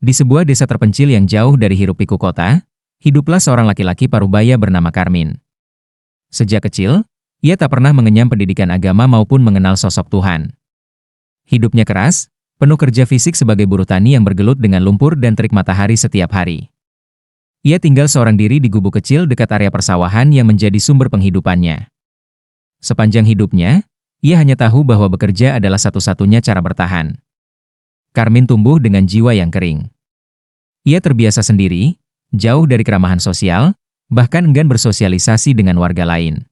Di sebuah desa terpencil yang jauh dari hiruk-pikuk kota, hiduplah seorang laki-laki parubaya bernama Karmin. Sejak kecil, ia tak pernah mengenyam pendidikan agama maupun mengenal sosok Tuhan. Hidupnya keras, penuh kerja fisik sebagai buruh tani yang bergelut dengan lumpur dan terik matahari setiap hari. Ia tinggal seorang diri di gubuk kecil dekat area persawahan yang menjadi sumber penghidupannya. Sepanjang hidupnya, ia hanya tahu bahwa bekerja adalah satu-satunya cara bertahan. Karmin tumbuh dengan jiwa yang kering. Ia terbiasa sendiri, jauh dari keramahan sosial, bahkan enggan bersosialisasi dengan warga lain.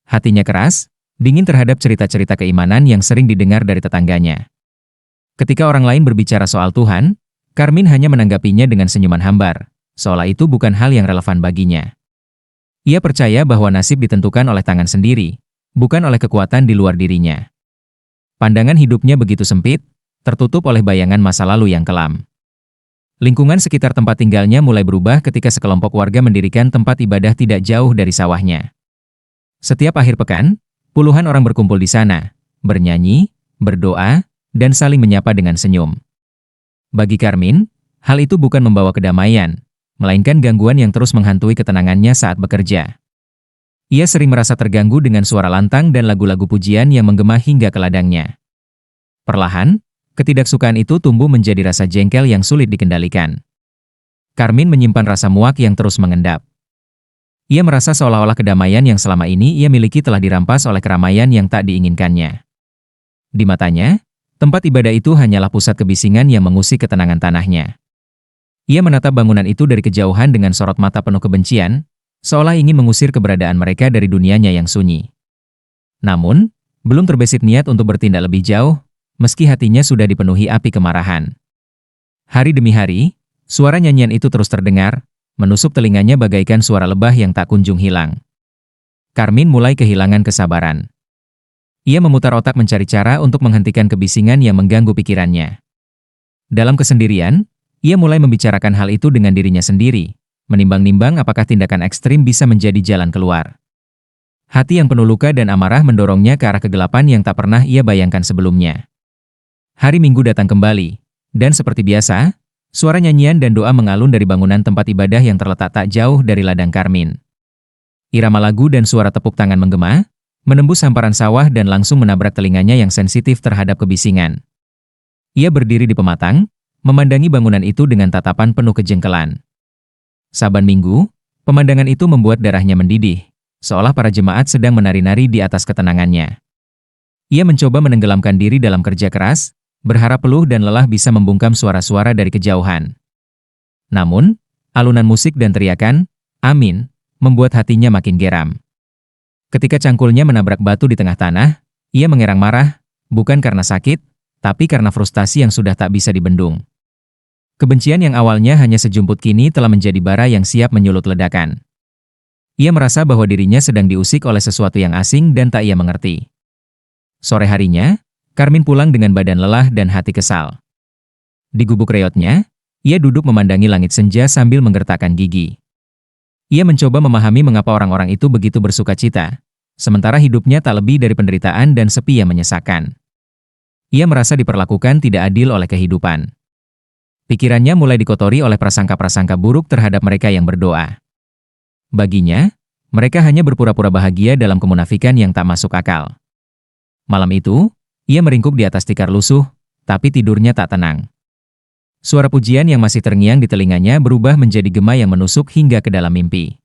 Hatinya keras, dingin terhadap cerita-cerita keimanan yang sering didengar dari tetangganya. Ketika orang lain berbicara soal Tuhan, Karmin hanya menanggapinya dengan senyuman hambar, seolah itu bukan hal yang relevan baginya. Ia percaya bahwa nasib ditentukan oleh tangan sendiri, bukan oleh kekuatan di luar dirinya. Pandangan hidupnya begitu sempit, tertutup oleh bayangan masa lalu yang kelam. Lingkungan sekitar tempat tinggalnya mulai berubah ketika sekelompok warga mendirikan tempat ibadah tidak jauh dari sawahnya. Setiap akhir pekan, puluhan orang berkumpul di sana, bernyanyi, berdoa, dan saling menyapa dengan senyum. Bagi Karmin, hal itu bukan membawa kedamaian, melainkan gangguan yang terus menghantui ketenangannya saat bekerja. Ia sering merasa terganggu dengan suara lantang dan lagu-lagu pujian yang menggema hingga ke ladangnya. Perlahan, ketidaksukaan itu tumbuh menjadi rasa jengkel yang sulit dikendalikan. Karmin menyimpan rasa muak yang terus mengendap. Ia merasa seolah-olah kedamaian yang selama ini ia miliki telah dirampas oleh keramaian yang tak diinginkannya. Di matanya, tempat ibadah itu hanyalah pusat kebisingan yang mengusik ketenangan tanahnya. Ia menatap bangunan itu dari kejauhan dengan sorot mata penuh kebencian, seolah ingin mengusir keberadaan mereka dari dunianya yang sunyi. Namun, belum terbesit niat untuk bertindak lebih jauh, meski hatinya sudah dipenuhi api kemarahan. Hari demi hari, suara nyanyian itu terus terdengar, menusuk telinganya bagaikan suara lebah yang tak kunjung hilang. Karmin mulai kehilangan kesabaran. Ia memutar otak mencari cara untuk menghentikan kebisingan yang mengganggu pikirannya. Dalam kesendirian, ia mulai membicarakan hal itu dengan dirinya sendiri, menimbang-nimbang apakah tindakan ekstrim bisa menjadi jalan keluar. Hati yang penuh luka dan amarah mendorongnya ke arah kegelapan yang tak pernah ia bayangkan sebelumnya. Hari Minggu datang kembali, dan seperti biasa, suara nyanyian dan doa mengalun dari bangunan tempat ibadah yang terletak tak jauh dari ladang Karmin. Irama lagu dan suara tepuk tangan menggema, menembus hamparan sawah dan langsung menabrak telinganya yang sensitif terhadap kebisingan. Ia berdiri di pematang, memandangi bangunan itu dengan tatapan penuh kejengkelan. Saban minggu, pemandangan itu membuat darahnya mendidih, seolah para jemaat sedang menari-nari di atas ketenangannya. Ia mencoba menenggelamkan diri dalam kerja keras, berharap peluh dan lelah bisa membungkam suara-suara dari kejauhan. Namun, alunan musik dan teriakan, "Amin," membuat hatinya makin geram. Ketika cangkulnya menabrak batu di tengah tanah, ia mengerang marah, bukan karena sakit, tapi karena frustasi yang sudah tak bisa dibendung. Kebencian yang awalnya hanya sejumput kini telah menjadi bara yang siap menyulut ledakan. Ia merasa bahwa dirinya sedang diusik oleh sesuatu yang asing dan tak ia mengerti. Sore harinya, Karmin pulang dengan badan lelah dan hati kesal. Di gubuk reotnya, ia duduk memandangi langit senja sambil menggertakkan gigi. Ia mencoba memahami mengapa orang-orang itu begitu bersukacita, sementara hidupnya tak lebih dari penderitaan dan sepi yang menyesakkan. Ia merasa diperlakukan tidak adil oleh kehidupan. Pikirannya mulai dikotori oleh prasangka-prasangka buruk terhadap mereka yang berdoa. Baginya, mereka hanya berpura-pura bahagia dalam kemunafikan yang tak masuk akal. Malam itu, ia meringkuk di atas tikar lusuh, tapi tidurnya tak tenang. Suara pujian yang masih terngiang di telinganya berubah menjadi gema yang menusuk hingga ke dalam mimpi.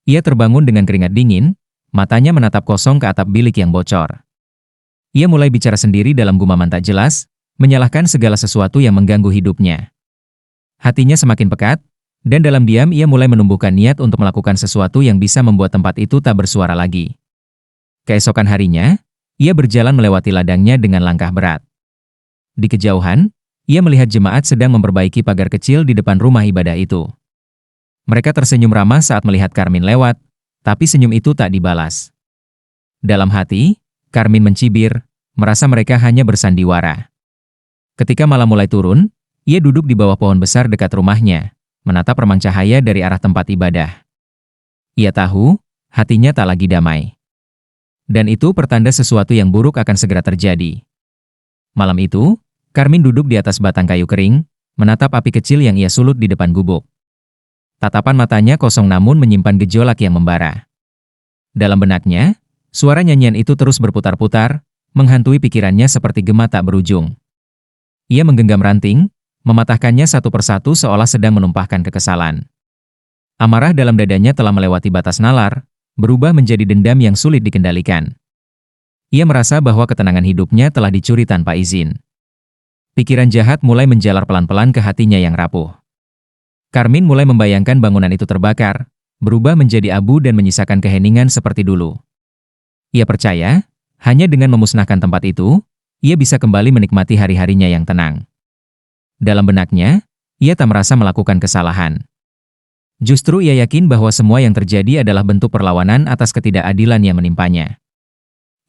Ia terbangun dengan keringat dingin, matanya menatap kosong ke atap bilik yang bocor. Ia mulai bicara sendiri dalam gumaman tak jelas, menyalahkan segala sesuatu yang mengganggu hidupnya. Hatinya semakin pekat, dan dalam diam ia mulai menumbuhkan niat untuk melakukan sesuatu yang bisa membuat tempat itu tak bersuara lagi. Keesokan harinya, ia berjalan melewati ladangnya dengan langkah berat. Di kejauhan, ia melihat jemaat sedang memperbaiki pagar kecil di depan rumah ibadah itu. Mereka tersenyum ramah saat melihat Karmin lewat, tapi senyum itu tak dibalas. Dalam hati, Karmin mencibir, merasa mereka hanya bersandiwara. Ketika malam mulai turun, ia duduk di bawah pohon besar dekat rumahnya, menatap remang cahaya dari arah tempat ibadah. Ia tahu, hatinya tak lagi damai. Dan itu pertanda sesuatu yang buruk akan segera terjadi. Malam itu, Karmin duduk di atas batang kayu kering, menatap api kecil yang ia sulut di depan gubuk. Tatapan matanya kosong namun menyimpan gejolak yang membara. Dalam benaknya, suara nyanyian itu terus berputar-putar, menghantui pikirannya seperti gema tak berujung. Ia menggenggam ranting, mematahkannya satu persatu seolah sedang menumpahkan kekesalan. Amarah dalam dadanya telah melewati batas nalar, berubah menjadi dendam yang sulit dikendalikan. Ia merasa bahwa ketenangan hidupnya telah dicuri tanpa izin. Pikiran jahat mulai menjalar pelan-pelan ke hatinya yang rapuh. Karmin mulai membayangkan bangunan itu terbakar, berubah menjadi abu dan menyisakan keheningan seperti dulu. Ia percaya, hanya dengan memusnahkan tempat itu, ia bisa kembali menikmati hari-harinya yang tenang. Dalam benaknya, ia tak merasa melakukan kesalahan. Justru ia yakin bahwa semua yang terjadi adalah bentuk perlawanan atas ketidakadilan yang menimpanya.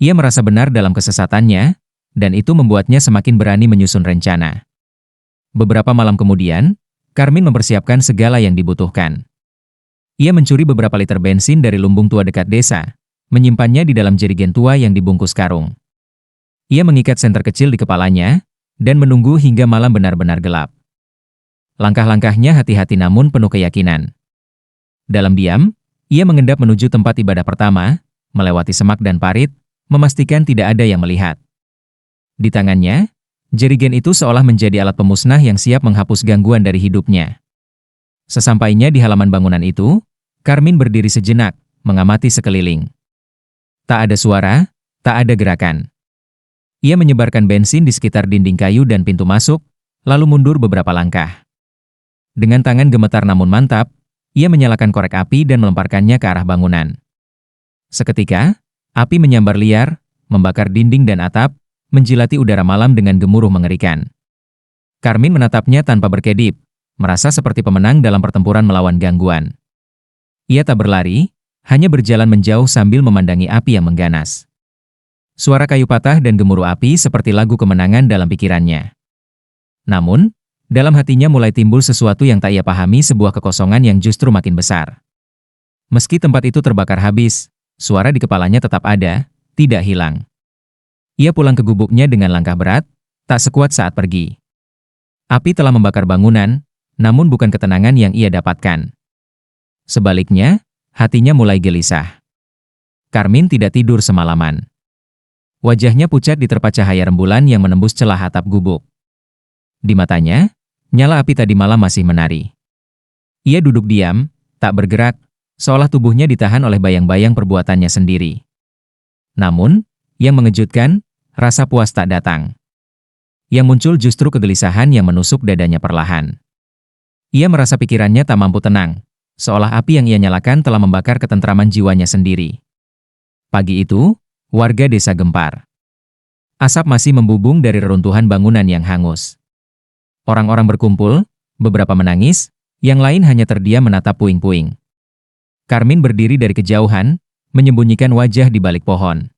Ia merasa benar dalam kesesatannya, dan itu membuatnya semakin berani menyusun rencana. Beberapa malam kemudian, Karmin mempersiapkan segala yang dibutuhkan. Ia mencuri beberapa liter bensin dari lumbung tua dekat desa, menyimpannya di dalam jerigen tua yang dibungkus karung. Ia mengikat senter kecil di kepalanya, dan menunggu hingga malam benar-benar gelap. Langkah-langkahnya hati-hati namun penuh keyakinan. Dalam diam, ia mengendap menuju tempat ibadah pertama, melewati semak dan parit, memastikan tidak ada yang melihat. Di tangannya, jerigen itu seolah menjadi alat pemusnah yang siap menghapus gangguan dari hidupnya. Sesampainya di halaman bangunan itu, Karmin berdiri sejenak, mengamati sekeliling. Tak ada suara, tak ada gerakan. Ia menyebarkan bensin di sekitar dinding kayu dan pintu masuk, lalu mundur beberapa langkah. Dengan tangan gemetar namun mantap, ia menyalakan korek api dan melemparkannya ke arah bangunan. Seketika, api menyambar liar, membakar dinding dan atap, menjilati udara malam dengan gemuruh mengerikan. Karmin menatapnya tanpa berkedip, merasa seperti pemenang dalam pertempuran melawan gangguan. Ia tak berlari, hanya berjalan menjauh sambil memandangi api yang mengganas. Suara kayu patah dan gemuruh api seperti lagu kemenangan dalam pikirannya. Namun, dalam hatinya mulai timbul sesuatu yang tak ia pahami, sebuah kekosongan yang justru makin besar. Meski tempat itu terbakar habis, suara di kepalanya tetap ada, tidak hilang. Ia pulang ke gubuknya dengan langkah berat, tak sekuat saat pergi. Api telah membakar bangunan, namun bukan ketenangan yang ia dapatkan. Sebaliknya, hatinya mulai gelisah. Karmin tidak tidur semalaman. Wajahnya pucat diterpa cahaya rembulan yang menembus celah atap gubuk. Di matanya, nyala api tadi malam masih menari. Ia duduk diam, tak bergerak, seolah tubuhnya ditahan oleh bayang-bayang perbuatannya sendiri. Namun, yang mengejutkan, rasa puas tak datang. Yang muncul justru kegelisahan yang menusuk dadanya perlahan. Ia merasa pikirannya tak mampu tenang, seolah api yang ia nyalakan telah membakar ketentraman jiwanya sendiri. Pagi itu, warga desa gempar. Asap masih membubung dari reruntuhan bangunan yang hangus. Orang-orang berkumpul, beberapa menangis, yang lain hanya terdiam menatap puing-puing. Karmin berdiri dari kejauhan, menyembunyikan wajah di balik pohon.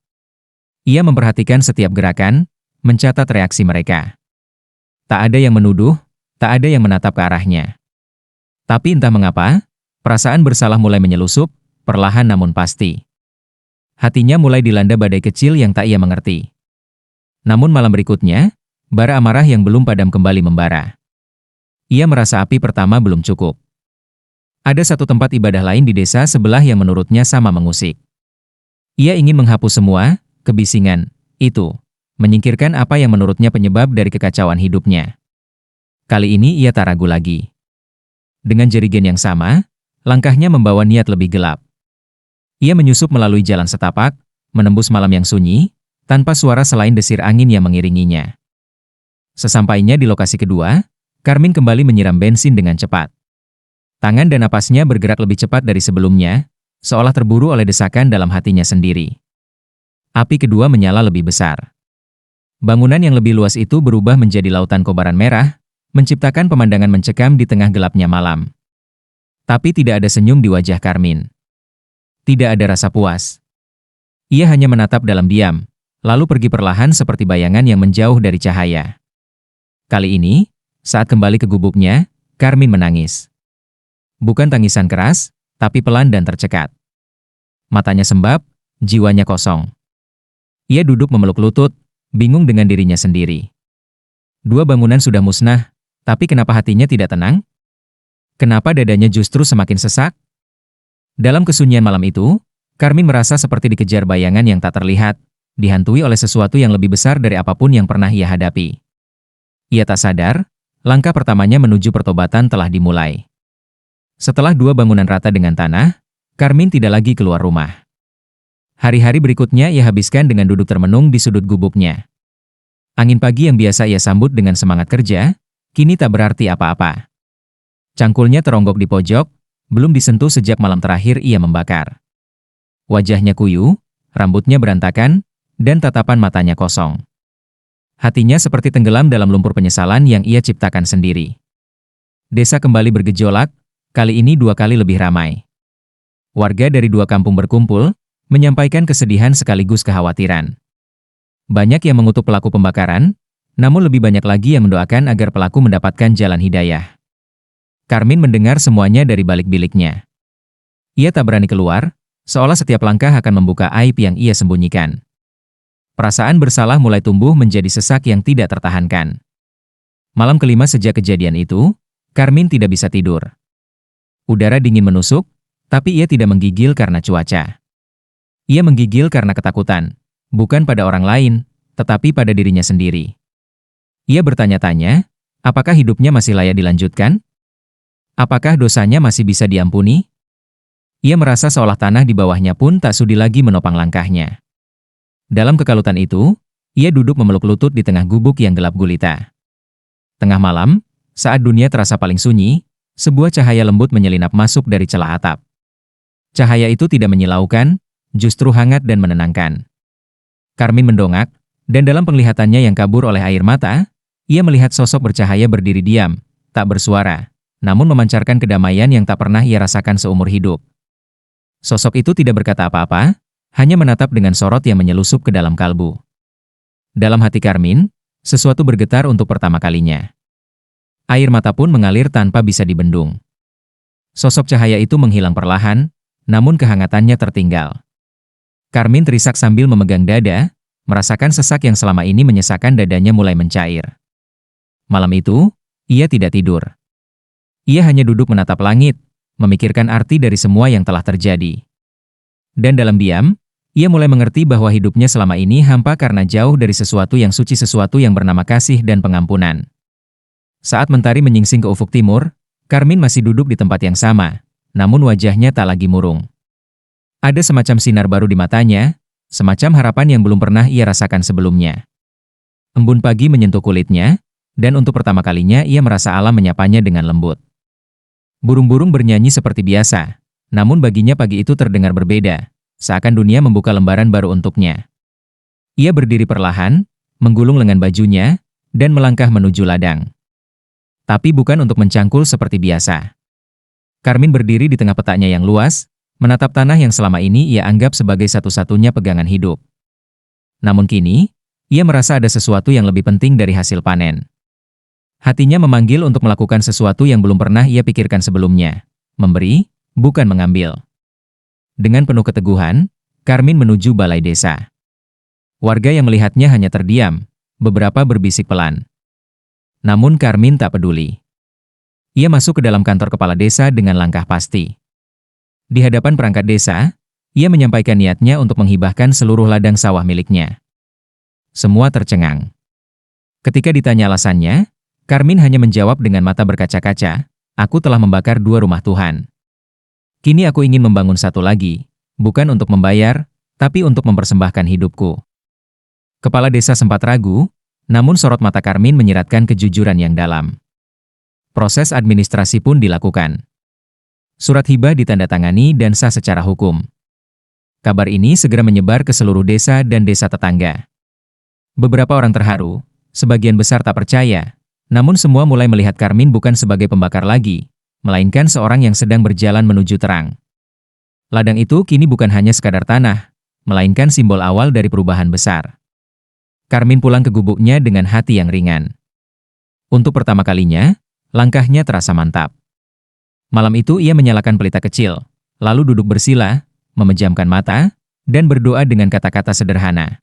Ia memperhatikan setiap gerakan, mencatat reaksi mereka. Tak ada yang menuduh, tak ada yang menatap ke arahnya. Tapi entah mengapa, perasaan bersalah mulai menyelusup, perlahan namun pasti. Hatinya mulai dilanda badai kecil yang tak ia mengerti. Namun malam berikutnya, bara amarah yang belum padam kembali membara. Ia merasa api pertama belum cukup. Ada satu tempat ibadah lain di desa sebelah yang menurutnya sama mengusik. Ia ingin menghapus semua kebisingan itu, menyingkirkan apa yang menurutnya penyebab dari kekacauan hidupnya. Kali ini ia tak ragu lagi. Dengan jerigen yang sama, langkahnya membawa niat lebih gelap. Ia menyusup melalui jalan setapak, menembus malam yang sunyi, tanpa suara selain desir angin yang mengiringinya. Sesampainya di lokasi kedua, Karmin kembali menyiram bensin dengan cepat. Tangan dan napasnya bergerak lebih cepat dari sebelumnya, seolah terburu oleh desakan dalam hatinya sendiri. Api kedua menyala lebih besar. Bangunan yang lebih luas itu berubah menjadi lautan kobaran merah, menciptakan pemandangan mencekam di tengah gelapnya malam. Tapi tidak ada senyum di wajah Karmin. Tidak ada rasa puas. Ia hanya menatap dalam diam, lalu pergi perlahan seperti bayangan yang menjauh dari cahaya. Kali ini, saat kembali ke gubuknya, Karmin menangis. Bukan tangisan keras, tapi pelan dan tercekat. Matanya sembab, jiwanya kosong. Ia duduk memeluk lutut, bingung dengan dirinya sendiri. Dua bangunan sudah musnah, Tapi kenapa hatinya tidak tenang? Kenapa dadanya justru semakin sesak? Dalam kesunyian malam itu, Karmin merasa seperti dikejar bayangan yang tak terlihat, dihantui oleh sesuatu yang lebih besar dari apapun yang pernah ia hadapi. Ia tak sadar, langkah pertamanya menuju pertobatan telah dimulai. Setelah 2 bangunan rata dengan tanah, Karmin tidak lagi keluar rumah. Hari-hari berikutnya ia habiskan dengan duduk termenung di sudut gubuknya. Angin pagi yang biasa ia sambut dengan semangat kerja, kini tak berarti apa-apa. Cangkulnya teronggok di pojok, belum disentuh sejak malam terakhir ia membakar. Wajahnya kuyu, rambutnya berantakan, dan tatapan matanya kosong. Hatinya seperti tenggelam dalam lumpur penyesalan yang ia ciptakan sendiri. Desa kembali bergejolak, kali ini 2 kali lebih ramai. Warga dari 2 kampung berkumpul, menyampaikan kesedihan sekaligus kekhawatiran. Banyak yang mengutuk pelaku pembakaran, namun lebih banyak lagi yang mendoakan agar pelaku mendapatkan jalan hidayah. Karmin mendengar semuanya dari balik biliknya. Ia tak berani keluar, seolah setiap langkah akan membuka aib yang ia sembunyikan. Perasaan bersalah mulai tumbuh menjadi sesak yang tidak tertahankan. Malam kelima sejak kejadian itu, Karmin tidak bisa tidur. Udara dingin menusuk, tapi ia tidak menggigil karena cuaca. Ia menggigil karena ketakutan, bukan pada orang lain, tetapi pada dirinya sendiri. Ia bertanya-tanya, apakah hidupnya masih layak dilanjutkan? Apakah dosanya masih bisa diampuni? Ia merasa seolah tanah di bawahnya pun tak sudi lagi menopang langkahnya. Dalam kekalutan itu, ia duduk memeluk lutut di tengah gubuk yang gelap gulita. Tengah malam, saat dunia terasa paling sunyi, sebuah cahaya lembut menyelinap masuk dari celah atap. Cahaya itu tidak menyilaukan, justru hangat dan menenangkan. Karmin mendongak, dan dalam penglihatannya yang kabur oleh air mata, ia melihat sosok bercahaya berdiri diam, tak bersuara, namun memancarkan kedamaian yang tak pernah ia rasakan seumur hidup. Sosok itu tidak berkata apa-apa, hanya menatap dengan sorot yang menyelusup ke dalam kalbu. Dalam hati Karmin, sesuatu bergetar untuk pertama kalinya. Air mata pun mengalir tanpa bisa dibendung. Sosok cahaya itu menghilang perlahan, namun kehangatannya tertinggal. Karmin terisak sambil memegang dada, merasakan sesak yang selama ini menyesakkan dadanya mulai mencair. Malam itu, ia tidak tidur. Ia hanya duduk menatap langit, memikirkan arti dari semua yang telah terjadi. Dan dalam diam, ia mulai mengerti bahwa hidupnya selama ini hampa karena jauh dari sesuatu yang suci, sesuatu yang bernama kasih dan pengampunan. Saat mentari menyingsing ke ufuk timur, Karmin masih duduk di tempat yang sama, namun wajahnya tak lagi murung. Ada semacam sinar baru di matanya, semacam harapan yang belum pernah ia rasakan sebelumnya. Embun pagi menyentuh kulitnya, dan untuk pertama kalinya ia merasa alam menyapanya dengan lembut. Burung-burung bernyanyi seperti biasa, namun baginya pagi itu terdengar berbeda, seakan dunia membuka lembaran baru untuknya. Ia berdiri perlahan, menggulung lengan bajunya, dan melangkah menuju ladang. Tapi bukan untuk mencangkul seperti biasa. Karmin berdiri di tengah petaknya yang luas, menatap tanah yang selama ini ia anggap sebagai satu-satunya pegangan hidup. Namun kini, ia merasa ada sesuatu yang lebih penting dari hasil panen. Hatinya memanggil untuk melakukan sesuatu yang belum pernah ia pikirkan sebelumnya. Memberi, bukan mengambil. Dengan penuh keteguhan, Karmin menuju balai desa. Warga yang melihatnya hanya terdiam, beberapa berbisik pelan. Namun Karmin tak peduli. Ia masuk ke dalam kantor kepala desa dengan langkah pasti. Di hadapan perangkat desa, ia menyampaikan niatnya untuk menghibahkan seluruh ladang sawah miliknya. Semua tercengang. Ketika ditanya alasannya, Karmin hanya menjawab dengan mata berkaca-kaca, "Aku telah membakar 2 rumah Tuhan. Kini aku ingin membangun satu lagi, bukan untuk membayar, tapi untuk mempersembahkan hidupku." Kepala desa sempat ragu, namun sorot mata Karmin menyiratkan kejujuran yang dalam. Proses administrasi pun dilakukan. Surat hibah ditandatangani dan sah secara hukum. Kabar ini segera menyebar ke seluruh desa dan desa tetangga. Beberapa orang terharu, sebagian besar tak percaya, namun semua mulai melihat Karmin bukan sebagai pembakar lagi, melainkan seorang yang sedang berjalan menuju terang. Ladang itu kini bukan hanya sekadar tanah, melainkan simbol awal dari perubahan besar. Karmin pulang ke gubuknya dengan hati yang ringan. Untuk pertama kalinya, langkahnya terasa mantap. Malam itu ia menyalakan pelita kecil, lalu duduk bersila, memejamkan mata, dan berdoa dengan kata-kata sederhana.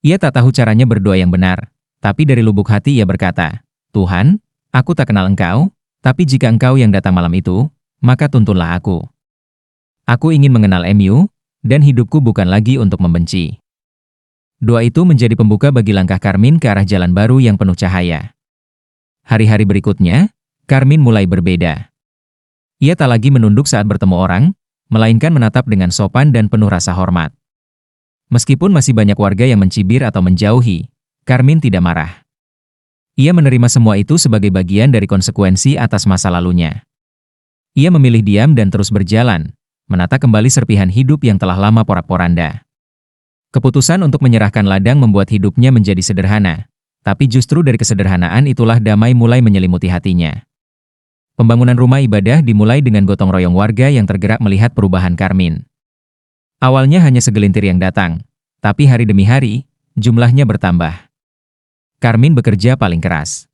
Ia tak tahu caranya berdoa yang benar, tapi dari lubuk hati ia berkata, "Tuhan, Aku tak kenal engkau, tapi jika engkau yang datang malam itu, maka tuntunlah aku. Aku ingin mengenal MU, dan hidupku bukan lagi untuk membenci. Doa itu menjadi pembuka bagi langkah Karmin ke arah jalan baru yang penuh cahaya. Hari-hari berikutnya, Karmin mulai berbeda. Ia tak lagi menunduk saat bertemu orang, melainkan menatap dengan sopan dan penuh rasa hormat. Meskipun masih banyak warga yang mencibir atau menjauhi, Karmin tidak marah. Ia menerima semua itu sebagai bagian dari konsekuensi atas masa lalunya. Ia memilih diam dan terus berjalan, menata kembali serpihan hidup yang telah lama porak-poranda. Keputusan untuk menyerahkan ladang membuat hidupnya menjadi sederhana, tapi justru dari kesederhanaan itulah damai mulai menyelimuti hatinya. Pembangunan rumah ibadah dimulai dengan gotong royong warga yang tergerak melihat perubahan Karmin. Awalnya hanya segelintir yang datang, tapi hari demi hari, jumlahnya bertambah. Karmin bekerja paling keras.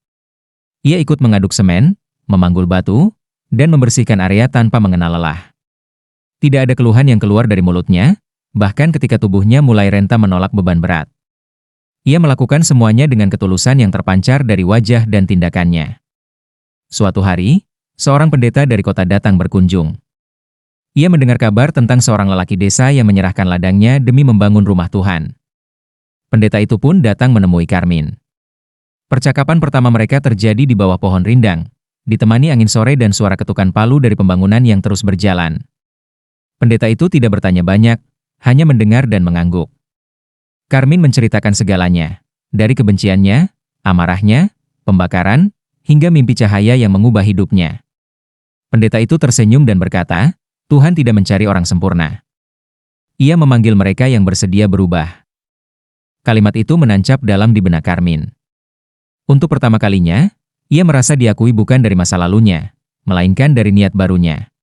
Ia ikut mengaduk semen, memanggul batu, dan membersihkan area tanpa mengenal lelah. Tidak ada keluhan yang keluar dari mulutnya, bahkan ketika tubuhnya mulai renta menolak beban berat. Ia melakukan semuanya dengan ketulusan yang terpancar dari wajah dan tindakannya. Suatu hari, seorang pendeta dari kota datang berkunjung. Ia mendengar kabar tentang seorang lelaki desa yang menyerahkan ladangnya demi membangun rumah Tuhan. Pendeta itu pun datang menemui Karmin. Percakapan pertama mereka terjadi di bawah pohon rindang, ditemani angin sore dan suara ketukan palu dari pembangunan yang terus berjalan. Pendeta itu tidak bertanya banyak, hanya mendengar dan mengangguk. Karmin menceritakan segalanya, dari kebenciannya, amarahnya, pembakaran, hingga mimpi cahaya yang mengubah hidupnya. Pendeta itu tersenyum dan berkata, Tuhan tidak mencari orang sempurna. Ia memanggil mereka yang bersedia berubah. Kalimat itu menancap dalam di benak Karmin. Untuk pertama kalinya, ia merasa diakui bukan dari masa lalunya, melainkan dari niat barunya.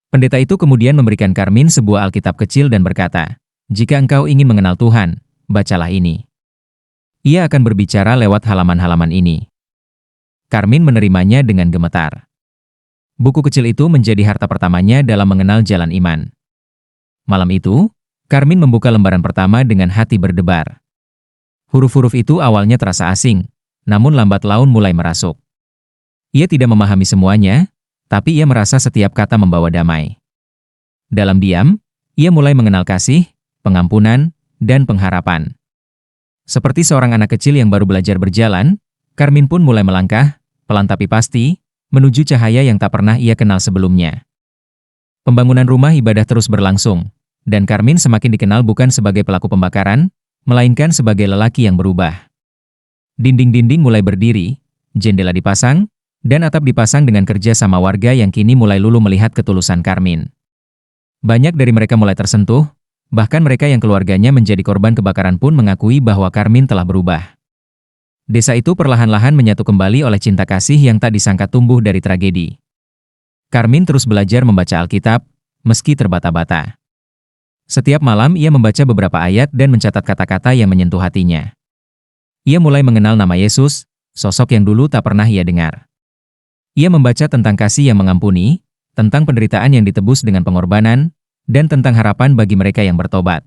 Pendeta itu kemudian memberikan Karmin sebuah Alkitab kecil dan berkata, jika engkau ingin mengenal Tuhan, bacalah ini. Ia akan berbicara lewat halaman-halaman ini. Karmin menerimanya dengan gemetar. Buku kecil itu menjadi harta pertamanya dalam mengenal jalan iman. Malam itu, Karmin membuka lembaran pertama dengan hati berdebar. Huruf-huruf itu awalnya terasa asing, namun lambat laun mulai merasuk. Ia tidak memahami semuanya, tapi ia merasa setiap kata membawa damai. Dalam diam, ia mulai mengenal kasih, pengampunan, dan pengharapan. Seperti seorang anak kecil yang baru belajar berjalan, Karmin pun mulai melangkah, pelan tapi pasti, menuju cahaya yang tak pernah ia kenal sebelumnya. Pembangunan rumah ibadah terus berlangsung, dan Karmin semakin dikenal bukan sebagai pelaku pembakaran, melainkan sebagai lelaki yang berubah. Dinding-dinding mulai berdiri, jendela dipasang, dan atap dipasang dengan kerja sama warga yang kini mulai luluh melihat ketulusan Karmin. Banyak dari mereka mulai tersentuh, bahkan mereka yang keluarganya menjadi korban kebakaran pun mengakui bahwa Karmin telah berubah. Desa itu perlahan-lahan menyatu kembali oleh cinta kasih yang tak disangka tumbuh dari tragedi. Karmin terus belajar membaca Alkitab, meski terbata-bata. Setiap malam ia membaca beberapa ayat dan mencatat kata-kata yang menyentuh hatinya. Ia mulai mengenal nama Yesus, sosok yang dulu tak pernah ia dengar. Ia membaca tentang kasih yang mengampuni, tentang penderitaan yang ditebus dengan pengorbanan, dan tentang harapan bagi mereka yang bertobat.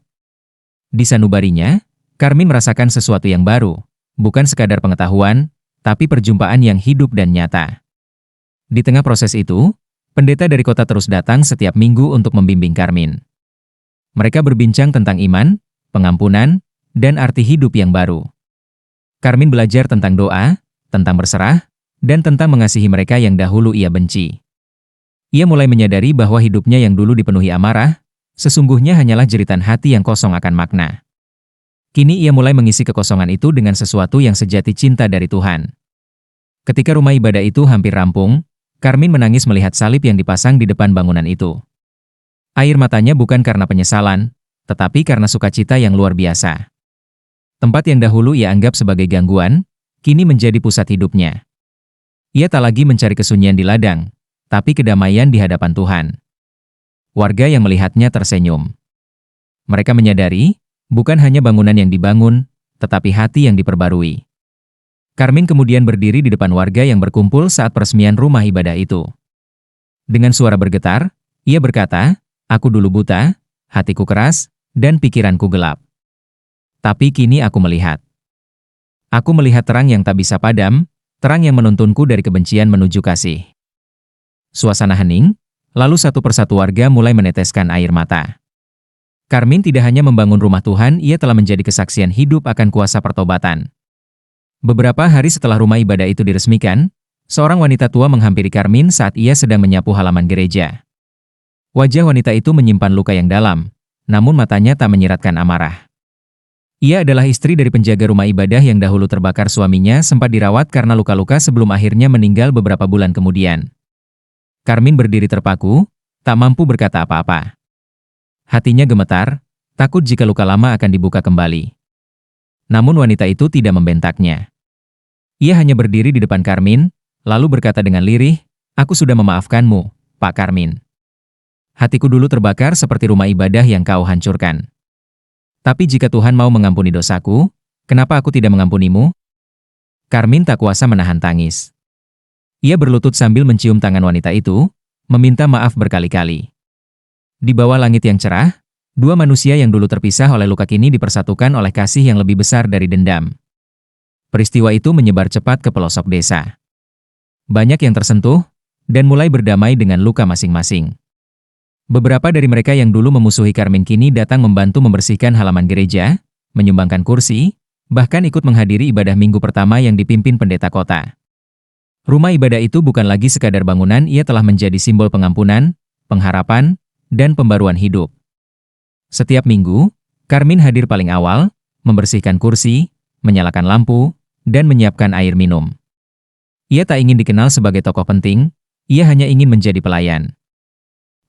Di sanubarinya, Karmin merasakan sesuatu yang baru, bukan sekadar pengetahuan, tapi perjumpaan yang hidup dan nyata. Di tengah proses itu, pendeta dari kota terus datang setiap minggu untuk membimbing Karmin. Mereka berbincang tentang iman, pengampunan, dan arti hidup yang baru. Karmin belajar tentang doa, tentang berserah, dan tentang mengasihi mereka yang dahulu ia benci. Ia mulai menyadari bahwa hidupnya yang dulu dipenuhi amarah, sesungguhnya hanyalah jeritan hati yang kosong akan makna. Kini ia mulai mengisi kekosongan itu dengan sesuatu yang sejati cinta dari Tuhan. Ketika rumah ibadah itu hampir rampung, Karmin menangis melihat salib yang dipasang di depan bangunan itu. Air matanya bukan karena penyesalan, tetapi karena sukacita yang luar biasa. Tempat yang dahulu ia anggap sebagai gangguan, kini menjadi pusat hidupnya. Ia tak lagi mencari kesunyian di ladang, tapi kedamaian di hadapan Tuhan. Warga yang melihatnya tersenyum. Mereka menyadari, bukan hanya bangunan yang dibangun, tetapi hati yang diperbarui. Karmin kemudian berdiri di depan warga yang berkumpul saat peresmian rumah ibadah itu. Dengan suara bergetar, ia berkata, "Aku dulu buta, hatiku keras, dan pikiranku gelap. Tapi kini aku melihat. Aku melihat terang yang tak bisa padam, terang yang menuntunku dari kebencian menuju kasih. Suasana hening, lalu satu persatu warga mulai meneteskan air mata. Karmin tidak hanya membangun rumah Tuhan, ia telah menjadi kesaksian hidup akan kuasa pertobatan. Beberapa hari setelah rumah ibadah itu diresmikan, seorang wanita tua menghampiri Karmin saat ia sedang menyapu halaman gereja. Wajah wanita itu menyimpan luka yang dalam, namun matanya tak menyiratkan amarah. Ia adalah istri dari penjaga rumah ibadah yang dahulu terbakar suaminya sempat dirawat karena luka-luka sebelum akhirnya meninggal beberapa bulan kemudian. Karmin berdiri terpaku, tak mampu berkata apa-apa. Hatinya gemetar, takut jika luka lama akan dibuka kembali. Namun wanita itu tidak membentaknya. Ia hanya berdiri di depan Karmin, lalu berkata dengan lirih, "Aku sudah memaafkanmu, Pak Karmin. Hatiku dulu terbakar seperti rumah ibadah yang kau hancurkan. Tapi jika Tuhan mau mengampuni dosaku, kenapa aku tidak mengampunimu?" Karmin tak kuasa menahan tangis. Ia berlutut sambil mencium tangan wanita itu, meminta maaf berkali-kali. Di bawah langit yang cerah, dua manusia yang dulu terpisah oleh luka kini dipersatukan oleh kasih yang lebih besar dari dendam. Peristiwa itu menyebar cepat ke pelosok desa. Banyak yang tersentuh, dan mulai berdamai dengan luka masing-masing. Beberapa dari mereka yang dulu memusuhi Karmin kini datang membantu membersihkan halaman gereja, menyumbangkan kursi, bahkan ikut menghadiri ibadah minggu pertama yang dipimpin pendeta kota. Rumah ibadah itu bukan lagi sekadar bangunan, ia telah menjadi simbol pengampunan, pengharapan, dan pembaruan hidup. Setiap minggu, Karmin hadir paling awal, membersihkan kursi, menyalakan lampu, dan menyiapkan air minum. Ia tak ingin dikenal sebagai tokoh penting, ia hanya ingin menjadi pelayan.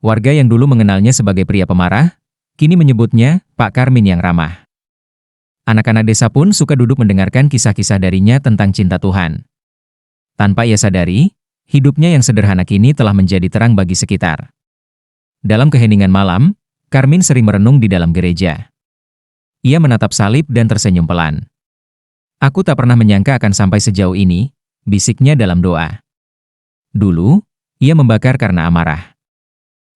Warga yang dulu mengenalnya sebagai pria pemarah, kini menyebutnya Pak Karmin yang ramah. Anak-anak desa pun suka duduk mendengarkan kisah-kisah darinya tentang cinta Tuhan. Tanpa ia sadari, hidupnya yang sederhana kini telah menjadi terang bagi sekitar. Dalam keheningan malam, Karmin sering merenung di dalam gereja. Ia menatap salib dan tersenyum pelan. "Aku tak pernah menyangka akan sampai sejauh ini," bisiknya dalam doa. Dulu, ia membakar karena amarah.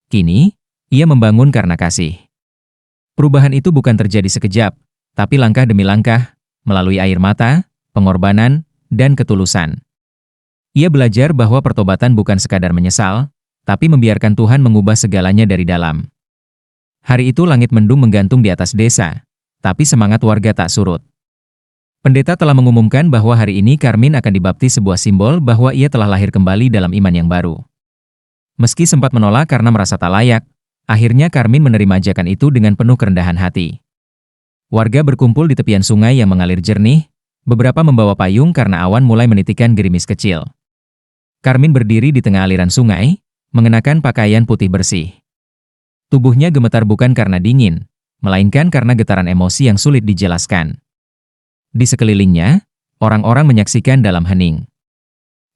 Kini, ia membangun karena kasih. Perubahan itu bukan terjadi sekejap, tapi langkah demi langkah, melalui air mata, pengorbanan, dan ketulusan. Ia belajar bahwa pertobatan bukan sekadar menyesal, tapi membiarkan Tuhan mengubah segalanya dari dalam. Hari itu langit mendung menggantung di atas desa, tapi semangat warga tak surut. Pendeta telah mengumumkan bahwa hari ini Karmin akan dibaptis, sebuah simbol bahwa ia telah lahir kembali dalam iman yang baru. Meski sempat menolak karena merasa tak layak, akhirnya Karmin menerima ajakan itu dengan penuh kerendahan hati. Warga berkumpul di tepian sungai yang mengalir jernih, beberapa membawa payung karena awan mulai menitikkan gerimis kecil. Karmin berdiri di tengah aliran sungai, mengenakan pakaian putih bersih. Tubuhnya gemetar bukan karena dingin, melainkan karena getaran emosi yang sulit dijelaskan. Di sekelilingnya, orang-orang menyaksikan dalam hening.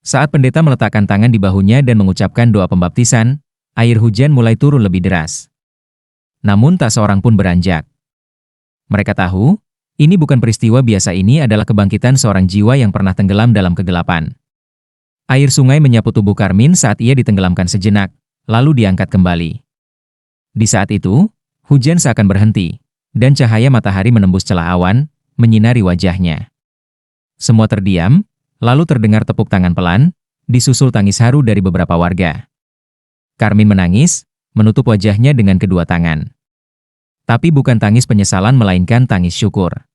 Saat pendeta meletakkan tangan di bahunya dan mengucapkan doa pembaptisan, air hujan mulai turun lebih deras. Namun tak seorang pun beranjak. Mereka tahu, ini bukan peristiwa biasa, ini adalah kebangkitan seorang jiwa yang pernah tenggelam dalam kegelapan. Air sungai menyapu tubuh Karmin saat ia ditenggelamkan sejenak, lalu diangkat kembali. Di saat itu, hujan seakan berhenti, dan cahaya matahari menembus celah awan, menyinari wajahnya. Semua terdiam, lalu terdengar tepuk tangan pelan, disusul tangis haru dari beberapa warga. Karmin menangis, menutup wajahnya dengan kedua tangan. Tapi bukan tangis penyesalan melainkan tangis syukur.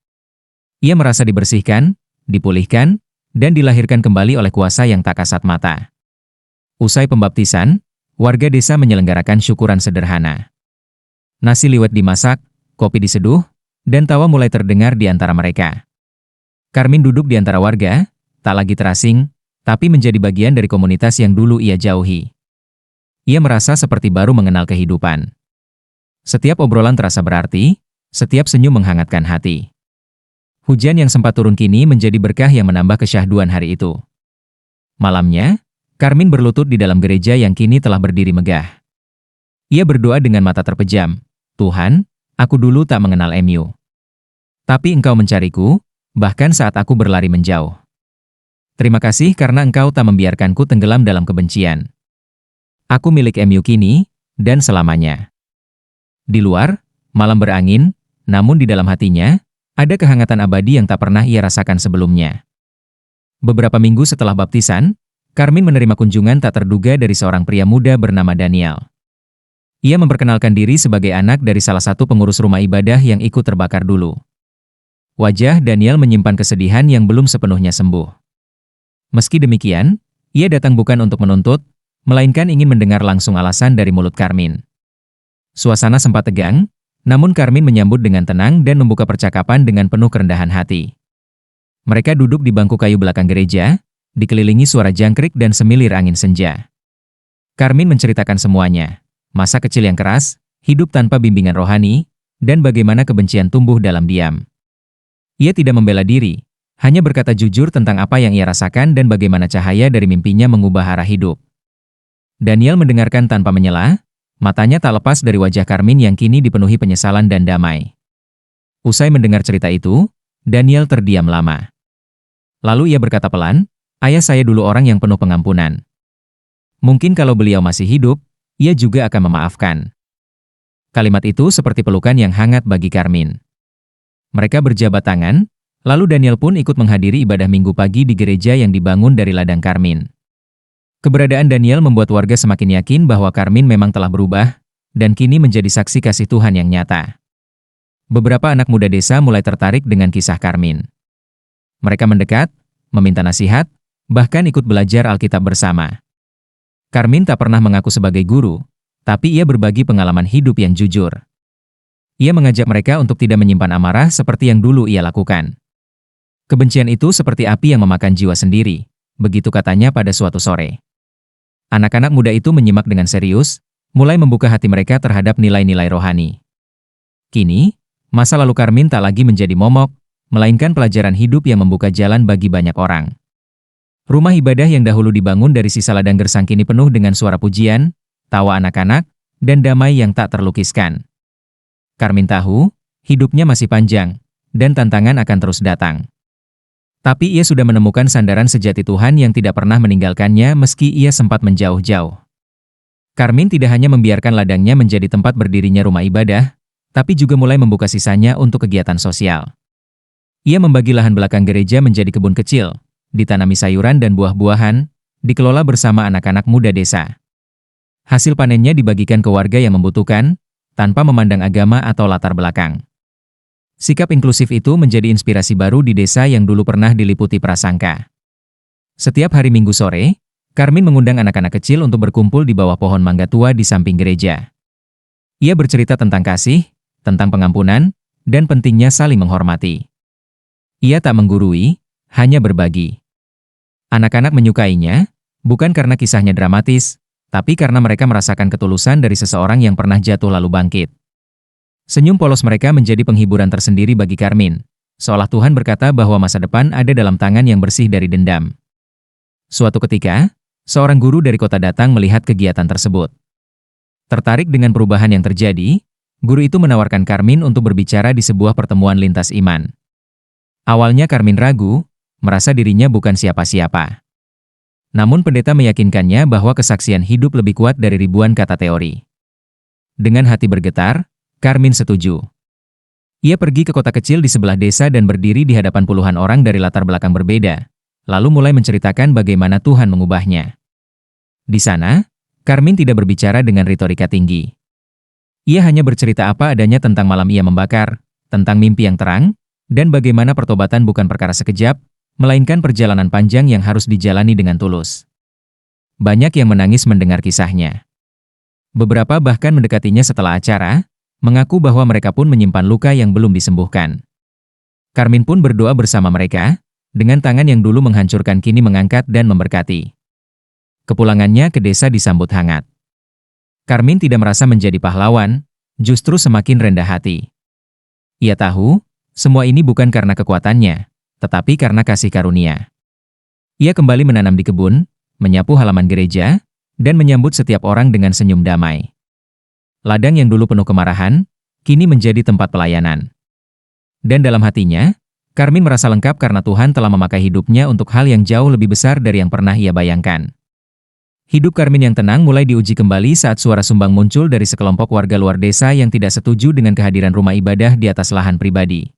Ia merasa dibersihkan, dipulihkan, dan dilahirkan kembali oleh kuasa yang tak kasat mata. Usai pembaptisan, warga desa menyelenggarakan syukuran sederhana. Nasi liwet dimasak, kopi diseduh, dan tawa mulai terdengar di antara mereka. Karmin duduk di antara warga, tak lagi terasing, tapi menjadi bagian dari komunitas yang dulu ia jauhi. Ia merasa seperti baru mengenal kehidupan. Setiap obrolan terasa berarti, setiap senyum menghangatkan hati. Hujan yang sempat turun kini menjadi berkah yang menambah kesyahduan hari itu. Malamnya, Karmin berlutut di dalam gereja yang kini telah berdiri megah. Ia berdoa dengan mata terpejam, "Tuhan, aku dulu tak mengenal MU. Tapi Engkau mencariku, bahkan saat aku berlari menjauh. Terima kasih karena Engkau tak membiarkanku tenggelam dalam kebencian. Aku milik MU kini, dan selamanya." Di luar, malam berangin, namun di dalam hatinya, ada kehangatan abadi yang tak pernah ia rasakan sebelumnya. Beberapa minggu setelah baptisan, Karmin menerima kunjungan tak terduga dari seorang pria muda bernama Daniel. Ia memperkenalkan diri sebagai anak dari salah satu pengurus rumah ibadah yang ikut terbakar dulu. Wajah Daniel menyimpan kesedihan yang belum sepenuhnya sembuh. Meski demikian, ia datang bukan untuk menuntut, melainkan ingin mendengar langsung alasan dari mulut Karmin. Suasana sempat tegang, namun Karmin menyambut dengan tenang dan membuka percakapan dengan penuh kerendahan hati. Mereka duduk di bangku kayu belakang gereja, dikelilingi suara jangkrik dan semilir angin senja. Karmin menceritakan semuanya, masa kecil yang keras, hidup tanpa bimbingan rohani, dan bagaimana kebencian tumbuh dalam diam. Ia tidak membela diri, hanya berkata jujur tentang apa yang ia rasakan dan bagaimana cahaya dari mimpinya mengubah arah hidup. Daniel mendengarkan tanpa menyela, matanya tak lepas dari wajah Karmin yang kini dipenuhi penyesalan dan damai. Usai mendengar cerita itu, Daniel terdiam lama. Lalu ia berkata pelan, "Ayah saya dulu orang yang penuh pengampunan. Mungkin kalau beliau masih hidup, ia juga akan memaafkan." Kalimat itu seperti pelukan yang hangat bagi Karmin. Mereka berjabat tangan, lalu Daniel pun ikut menghadiri ibadah minggu pagi di gereja yang dibangun dari ladang Karmin. Keberadaan Daniel membuat warga semakin yakin bahwa Karmin memang telah berubah, dan kini menjadi saksi kasih Tuhan yang nyata. Beberapa anak muda desa mulai tertarik dengan kisah Karmin. Mereka mendekat, meminta nasihat, bahkan ikut belajar Alkitab bersama. Karmin tak pernah mengaku sebagai guru, tapi ia berbagi pengalaman hidup yang jujur. Ia mengajak mereka untuk tidak menyimpan amarah seperti yang dulu ia lakukan. Kebencian itu seperti api yang memakan jiwa sendiri, begitu katanya pada suatu sore. Anak-anak muda itu menyimak dengan serius, mulai membuka hati mereka terhadap nilai-nilai rohani. Kini, masa lalu Karmin tak lagi menjadi momok, melainkan pelajaran hidup yang membuka jalan bagi banyak orang. Rumah ibadah yang dahulu dibangun dari sisa ladang gersang kini penuh dengan suara pujian, tawa anak-anak, dan damai yang tak terlukiskan. Karmin tahu, hidupnya masih panjang, dan tantangan akan terus datang. Tapi ia sudah menemukan sandaran sejati Tuhan yang tidak pernah meninggalkannya meski ia sempat menjauh-jauh. Karmin tidak hanya membiarkan ladangnya menjadi tempat berdirinya rumah ibadah, tapi juga mulai membuka sisanya untuk kegiatan sosial. Ia membagi lahan belakang gereja menjadi kebun kecil, ditanami sayuran dan buah-buahan, dikelola bersama anak-anak muda desa. Hasil panennya dibagikan ke warga yang membutuhkan, tanpa memandang agama atau latar belakang. Sikap inklusif itu menjadi inspirasi baru di desa yang dulu pernah diliputi prasangka. Setiap hari Minggu sore, Karmin mengundang anak-anak kecil untuk berkumpul di bawah pohon mangga tua di samping gereja. Ia bercerita tentang kasih, tentang pengampunan, dan pentingnya saling menghormati. Ia tak menggurui, hanya berbagi. Anak-anak menyukainya, bukan karena kisahnya dramatis, tapi karena mereka merasakan ketulusan dari seseorang yang pernah jatuh lalu bangkit. Senyum polos mereka menjadi penghiburan tersendiri bagi Karmin, seolah Tuhan berkata bahwa masa depan ada dalam tangan yang bersih dari dendam. Suatu ketika, seorang guru dari kota datang melihat kegiatan tersebut. Tertarik dengan perubahan yang terjadi, guru itu menawarkan Karmin untuk berbicara di sebuah pertemuan lintas iman. Awalnya Karmin ragu, merasa dirinya bukan siapa-siapa. Namun pendeta meyakinkannya bahwa kesaksian hidup lebih kuat dari ribuan kata teori. Dengan hati bergetar, Karmin setuju. Ia pergi ke kota kecil di sebelah desa dan berdiri di hadapan puluhan orang dari latar belakang berbeda, lalu mulai menceritakan bagaimana Tuhan mengubahnya. Di sana, Karmin tidak berbicara dengan retorika tinggi. Ia hanya bercerita apa adanya tentang malam ia membakar, tentang mimpi yang terang, dan bagaimana pertobatan bukan perkara sekejap, melainkan perjalanan panjang yang harus dijalani dengan tulus. Banyak yang menangis mendengar kisahnya. Beberapa bahkan mendekatinya setelah acara, mengaku bahwa mereka pun menyimpan luka yang belum disembuhkan. Karmin pun berdoa bersama mereka, dengan tangan yang dulu menghancurkan kini mengangkat dan memberkati. Kepulangannya ke desa disambut hangat. Karmin tidak merasa menjadi pahlawan, justru semakin rendah hati. Ia tahu, semua ini bukan karena kekuatannya, tetapi karena kasih karunia. Ia kembali menanam di kebun, menyapu halaman gereja, dan menyambut setiap orang dengan senyum damai. Ladang yang dulu penuh kemarahan, kini menjadi tempat pelayanan. Dan dalam hatinya, Karmin merasa lengkap karena Tuhan telah memakai hidupnya untuk hal yang jauh lebih besar dari yang pernah ia bayangkan. Hidup Karmin yang tenang mulai diuji kembali saat suara sumbang muncul dari sekelompok warga luar desa yang tidak setuju dengan kehadiran rumah ibadah di atas lahan pribadi.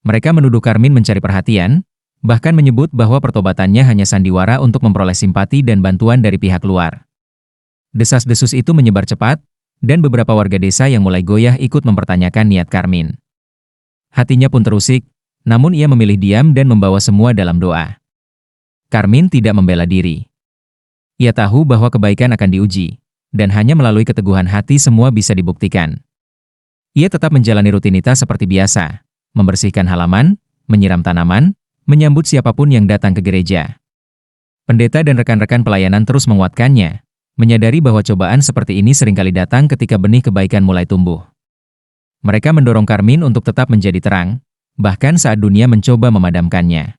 Mereka menuduh Karmin mencari perhatian, bahkan menyebut bahwa pertobatannya hanya sandiwara untuk memperoleh simpati dan bantuan dari pihak luar. Desas-desus itu menyebar cepat, dan beberapa warga desa yang mulai goyah ikut mempertanyakan niat Karmin. Hatinya pun terusik, namun ia memilih diam dan membawa semua dalam doa. Karmin tidak membela diri. Ia tahu bahwa kebaikan akan diuji, dan hanya melalui keteguhan hati semua bisa dibuktikan. Ia tetap menjalani rutinitas seperti biasa, membersihkan halaman, menyiram tanaman, menyambut siapapun yang datang ke gereja. Pendeta dan rekan-rekan pelayanan terus menguatkannya, menyadari bahwa cobaan seperti ini seringkali datang ketika benih kebaikan mulai tumbuh. Mereka mendorong Karmin untuk tetap menjadi terang, bahkan saat dunia mencoba memadamkannya.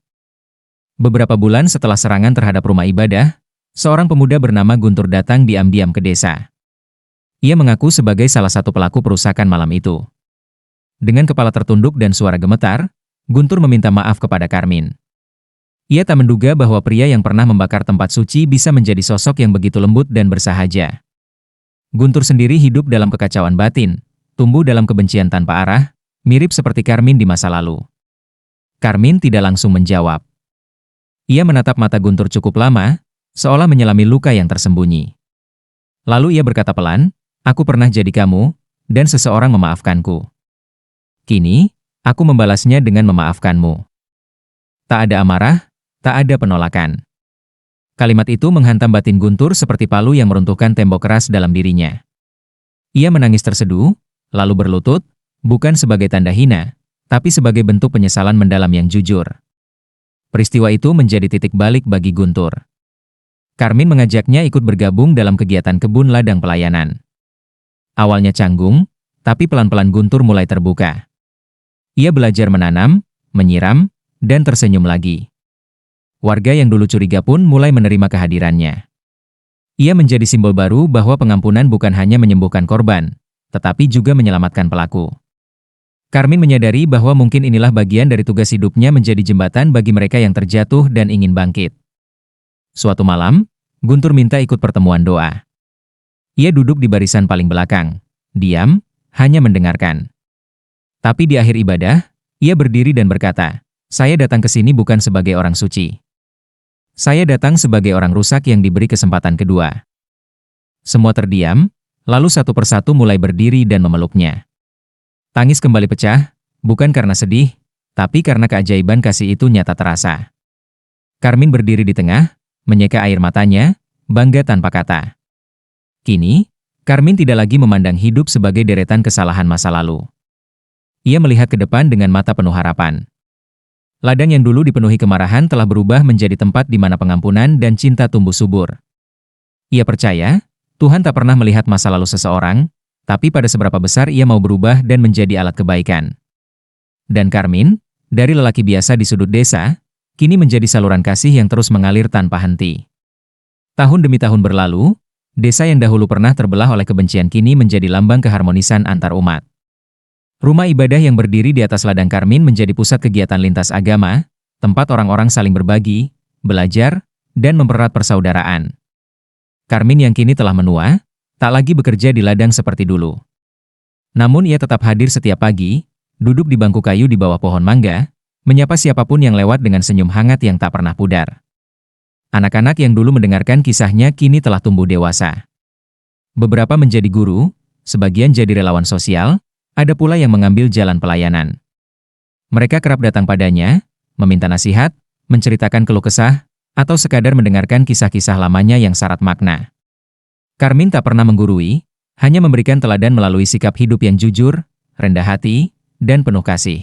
Beberapa bulan setelah serangan terhadap rumah ibadah, seorang pemuda bernama Guntur datang diam-diam ke desa. Ia mengaku sebagai salah satu pelaku perusakan malam itu. Dengan kepala tertunduk dan suara gemetar, Guntur meminta maaf kepada Karmin. Ia tak menduga bahwa pria yang pernah membakar tempat suci bisa menjadi sosok yang begitu lembut dan bersahaja. Guntur sendiri hidup dalam kekacauan batin, tumbuh dalam kebencian tanpa arah, mirip seperti Karmin di masa lalu. Karmin tidak langsung menjawab. Ia menatap mata Guntur cukup lama, seolah menyelami luka yang tersembunyi. Lalu ia berkata pelan, "Aku pernah jadi kamu, dan seseorang memaafkanku. Kini, aku membalasnya dengan memaafkanmu." Tak ada amarah, tak ada penolakan. Kalimat itu menghantam batin Guntur seperti palu yang meruntuhkan tembok keras dalam dirinya. Ia menangis terseduh, lalu berlutut, bukan sebagai tanda hina, tapi sebagai bentuk penyesalan mendalam yang jujur. Peristiwa itu menjadi titik balik bagi Guntur. Karmin mengajaknya ikut bergabung dalam kegiatan kebun ladang pelayanan. Awalnya canggung, tapi pelan-pelan Guntur mulai terbuka. Ia belajar menanam, menyiram, dan tersenyum lagi. Warga yang dulu curiga pun mulai menerima kehadirannya. Ia menjadi simbol baru bahwa pengampunan bukan hanya menyembuhkan korban, tetapi juga menyelamatkan pelaku. Karmin menyadari bahwa mungkin inilah bagian dari tugas hidupnya menjadi jembatan bagi mereka yang terjatuh dan ingin bangkit. Suatu malam, Guntur minta ikut pertemuan doa. Ia duduk di barisan paling belakang, diam, hanya mendengarkan. Tapi di akhir ibadah, ia berdiri dan berkata, "Saya datang ke sini bukan sebagai orang suci. Saya datang sebagai orang rusak yang diberi kesempatan kedua." Semua terdiam, lalu satu persatu mulai berdiri dan memeluknya. Tangis kembali pecah, bukan karena sedih, tapi karena keajaiban kasih itu nyata terasa. Karmin berdiri di tengah, menyeka air matanya, bangga tanpa kata. Kini, Karmin tidak lagi memandang hidup sebagai deretan kesalahan masa lalu. Ia melihat ke depan dengan mata penuh harapan. Ladang yang dulu dipenuhi kemarahan telah berubah menjadi tempat di mana pengampunan dan cinta tumbuh subur. Ia percaya, Tuhan tak pernah melihat masa lalu seseorang, tapi pada seberapa besar ia mau berubah dan menjadi alat kebaikan. Dan Karmin, dari lelaki biasa di sudut desa, kini menjadi saluran kasih yang terus mengalir tanpa henti. Tahun demi tahun berlalu, desa yang dahulu pernah terbelah oleh kebencian kini menjadi lambang keharmonisan antar umat. Rumah ibadah yang berdiri di atas ladang Karmin menjadi pusat kegiatan lintas agama, tempat orang-orang saling berbagi, belajar, dan mempererat persaudaraan. Karmin yang kini telah menua, tak lagi bekerja di ladang seperti dulu. Namun ia tetap hadir setiap pagi, duduk di bangku kayu di bawah pohon mangga, menyapa siapapun yang lewat dengan senyum hangat yang tak pernah pudar. Anak-anak yang dulu mendengarkan kisahnya kini telah tumbuh dewasa. Beberapa menjadi guru, sebagian jadi relawan sosial, ada pula yang mengambil jalan pelayanan. Mereka kerap datang padanya, meminta nasihat, menceritakan keluh kesah, atau sekadar mendengarkan kisah-kisah lamanya yang syarat makna. Karmin tak pernah menggurui, hanya memberikan teladan melalui sikap hidup yang jujur, rendah hati, dan penuh kasih.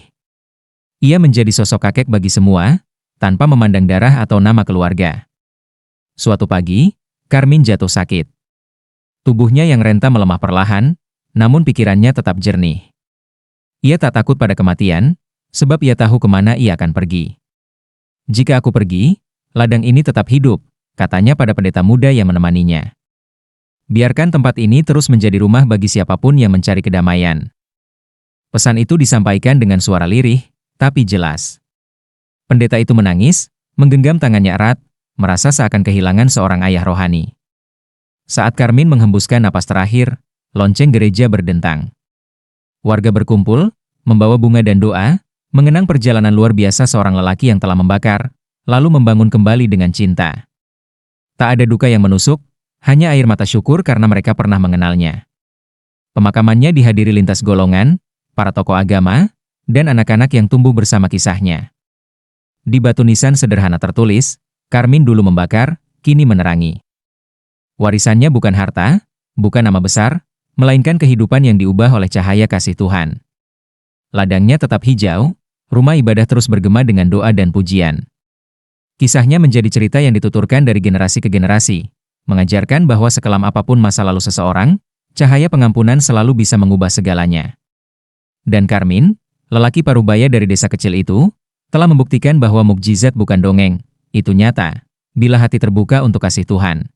Ia menjadi sosok kakek bagi semua, tanpa memandang darah atau nama keluarga. Suatu pagi, Karmin jatuh sakit. Tubuhnya yang renta melemah perlahan, namun pikirannya tetap jernih. Ia tak takut pada kematian, sebab ia tahu kemana ia akan pergi. "Jika aku pergi, ladang ini tetap hidup," katanya pada pendeta muda yang menemaninya. "Biarkan tempat ini terus menjadi rumah bagi siapapun yang mencari kedamaian." Pesan itu disampaikan dengan suara lirih, tapi jelas. Pendeta itu menangis, menggenggam tangannya erat, merasa seakan kehilangan seorang ayah rohani. Saat Karmin menghembuskan napas terakhir, lonceng gereja berdentang. Warga berkumpul, membawa bunga dan doa, mengenang perjalanan luar biasa seorang lelaki yang telah membakar, lalu membangun kembali dengan cinta. Tak ada duka yang menusuk, hanya air mata syukur karena mereka pernah mengenalnya. Pemakamannya dihadiri lintas golongan, para tokoh agama, dan anak-anak yang tumbuh bersama kisahnya. Di batu nisan sederhana tertulis, Karmin dulu membakar, kini menerangi. Warisannya bukan harta, bukan nama besar, melainkan kehidupan yang diubah oleh cahaya kasih Tuhan. Ladangnya tetap hijau, rumah ibadah terus bergema dengan doa dan pujian. Kisahnya menjadi cerita yang dituturkan dari generasi ke generasi, mengajarkan bahwa sekelam apapun masa lalu seseorang, cahaya pengampunan selalu bisa mengubah segalanya. Dan Karmin, lelaki parubaya dari desa kecil itu, telah membuktikan bahwa mukjizat bukan dongeng, itu nyata, bila hati terbuka untuk kasih Tuhan.